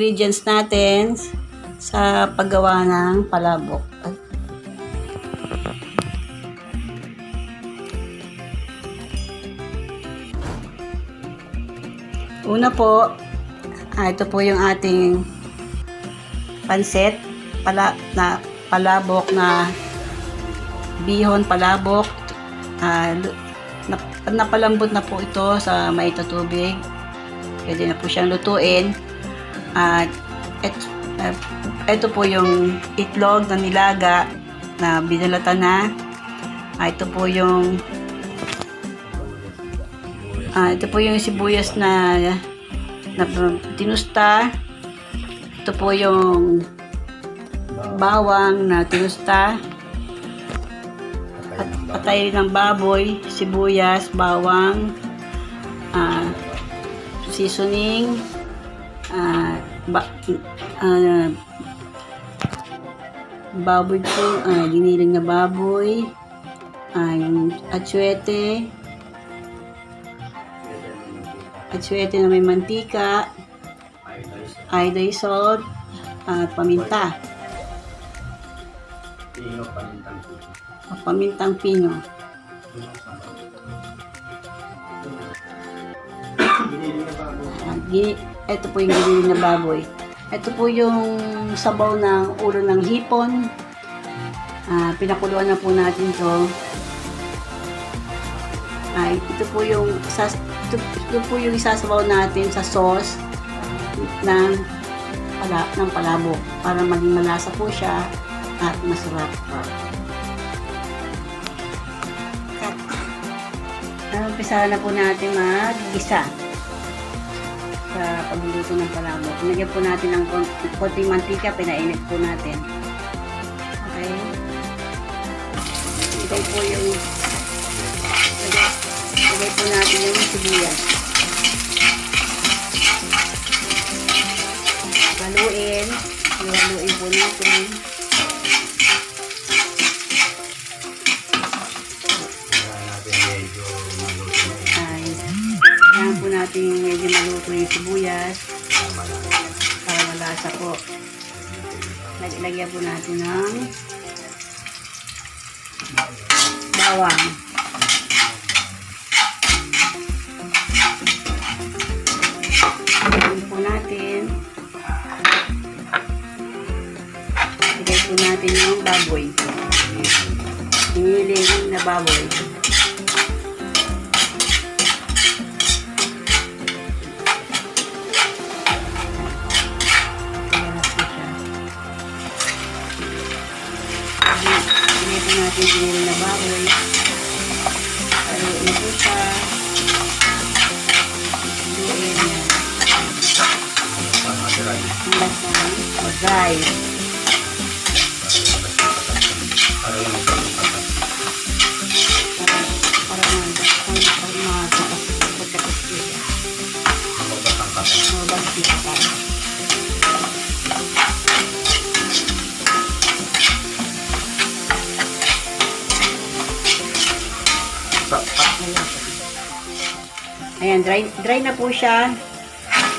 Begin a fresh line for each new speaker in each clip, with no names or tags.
ingredients natin sa paggawa ng palabok. Una po, ito po yung ating pancit palabok na bihon palabok. Napalambot na po ito sa mainit na tubig. Pwede na po siyang lutuin. At ito po yung itlog na nilaga na binalatan na. Ito po yung sibuyas na tinusta. Ito po yung bawang na tinusta. At patay ng baboy, sibuyas, bawang, seasoning, baboy po, giniling na baboy, yung atsuete na may mantika, iodized salt, at paminta. Pamintang pino. Ito po yung giniling na baboy. Ito po yung sabaw ng ulo ng hipon. Pinakuluan na po natin to. Ito po yung isasabaw natin sa sauce ng palabok para maging malasa po siya at masarap. Umpisa na po natin mag-gisa sa pagluluto ng palabok. Nilagyan po natin ng konting mantika, pinainit po natin. Okay? Ilagay po natin yung sibuyas. Haluin po natin. Kailangan po natin medyo maluto yung sibuyas para malasa po. Lagyan po natin ng bawang. Lagyan po natin. Lagyan po natin yung baboy. Hiniling na baboy. Natin giniling na baboy. Haluin po siya. Haluin yan. Hanggang sa mag-dry. Para ayan, dry na po siya.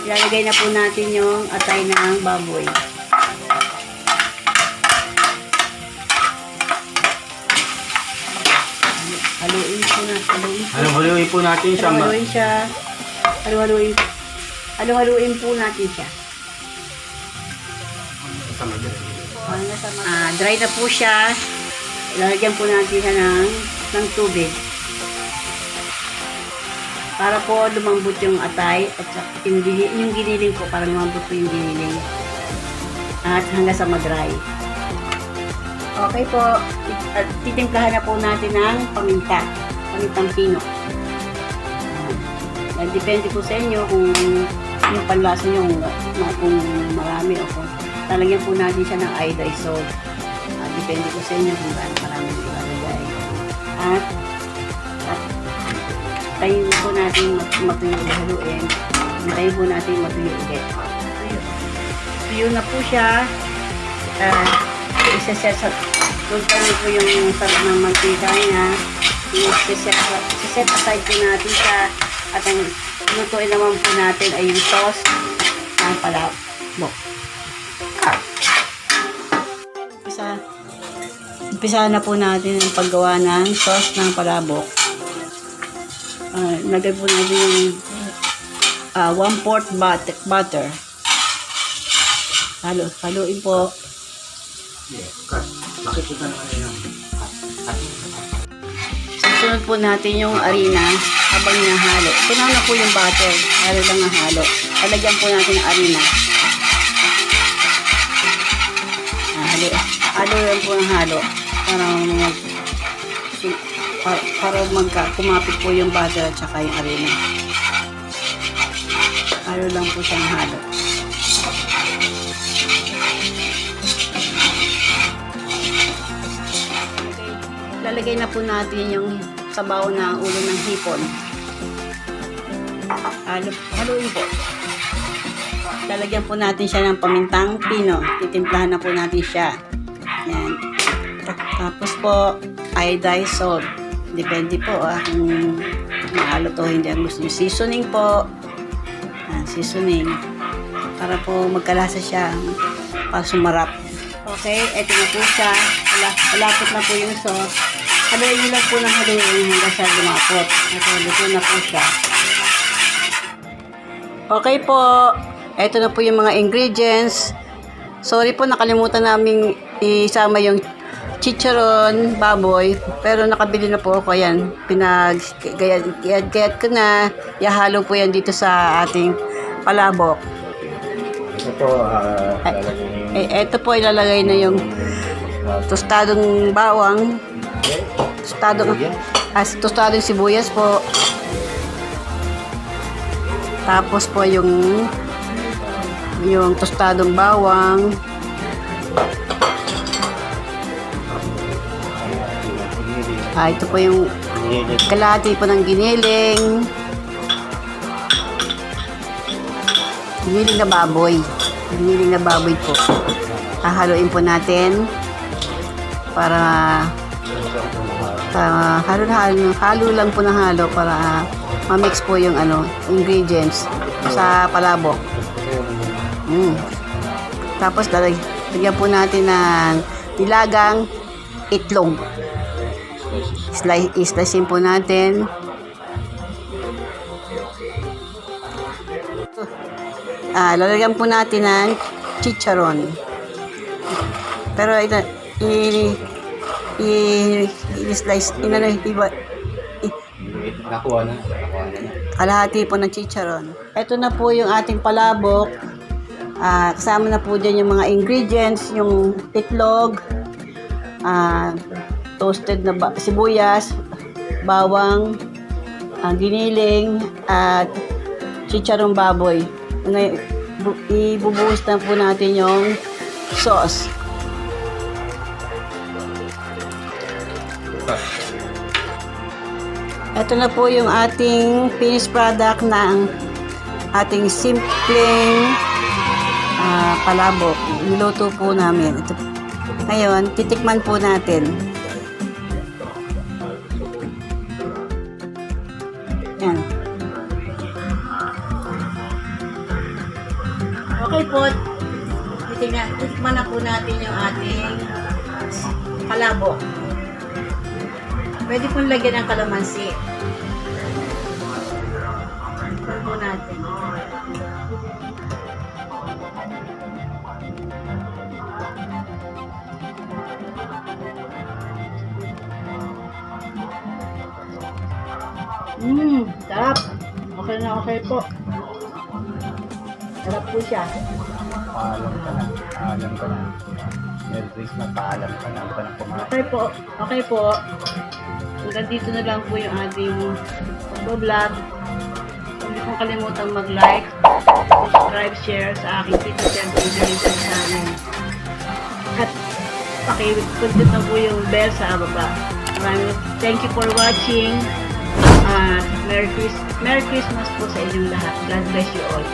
Ilalagay na po natin yung atay ng baboy. Haluin po natin siya. Haluin po natin siya. Dry na po siya. Ilalagyan po natin siya ng tubig. Para po lumambot yung atay at yung giniling po, para lumambot po yung giniling. At hanggang sa mag-dry. Okay po, titimplahan na po natin ng pamintang pino. Depende po sa inyo kung yung panlasa nyo, kung marami o kung talagyan po natin siya ng iodized salt. Depende po sa inyo kung gaano marami ilalagay. At tayo po natin matuyo haluin. Tayo po natin matuyo ulit. Tuyo na po siya. Isa-set po yung sarap ng mantika niya. Isa-set aside po natin siya. At ang lutuin naman po natin ay yung sauce ng palabok. Umpisa na po natin ang paggawa ng sauce ng palabok. Lagay po natin yung 1/4 butter. Haluin po. Susunod po natin yung harina habang hinahalo. Punaw na po yung butter. Halo lang ang halo. Talagyan po natin ang harina. Halo lang po ang halo. Para kumapit po yung butter at saka yung harina. Halo lang po siyang halo. Lalagay na po natin yung sabaw ng ulo ng hipon. Haluin po. Lalagyan po natin siya ng pamintang pino. Titimplahan na po natin siya. Yan. Tapos po, iodized salt. Depende po kung mahalo to hindi ang gusto nyo. Seasoning po. Seasoning. Para po magkalasa siya. Para sumarap. Okay, eto na po siya. Malapot na po yung sauce. Haluin nyo lang po ng haluin hanggang sa lumapot. Ito, luto na po siya. Okay po. Ito na po yung mga ingredients. Sorry po, nakalimutan namin isama yung chicharon, baboy. Pero nakabili na po ako. Ayan, pinag-gayat ko na. Ihalo po yan dito sa ating palabok.
Ito po,
Ito po, ilalagay na yung tostadong bawang. Tostadong sibuyas po. Tapos po yung tostadong bawang. Ito po yung kalahati po ng giniling. Giniling na baboy. Giniling na baboy po. Hahaluin po natin para halo lang po ng halo para ma-mix po yung ingredients sa palabok. Tapos lagyan po natin ng nilagang itlog. Slicein po natin. Lalagyan po natin ng chicharon. Pero ito, i-slice,
nakuha na.
Kalahati po ng chicharon. Ito na po yung ating palabok. Kasama na po dyan yung mga ingredients, yung itlog, toasted na sibuyas, bawang, giniling, at chicharong baboy. Ngayon, ibubuhos na po natin yung sauce. Ito na po yung ating finished product ng ating simpleng palabok. Niluto po namin. Ito. Ngayon, titikman po natin. Yan. Okay po. Titikman na po natin yung ating palabok. Pwede pong lagyan ng kalamansi. Titikman po natin. Sarap. Okay na okay po. Sarap po siya.
Paalam ka na. Merry Christmas, paalam ka na.
Okay po. Okay po. Hanggang dito na lang po yung ating vlog. Huwag niyo pong kalimutang mag-like, subscribe, share sa aking TITA CEL channel. At pakipindot na po yung bell sa baba. Thank you for watching. Merry Christmas po sa inyong lahat. God bless you all.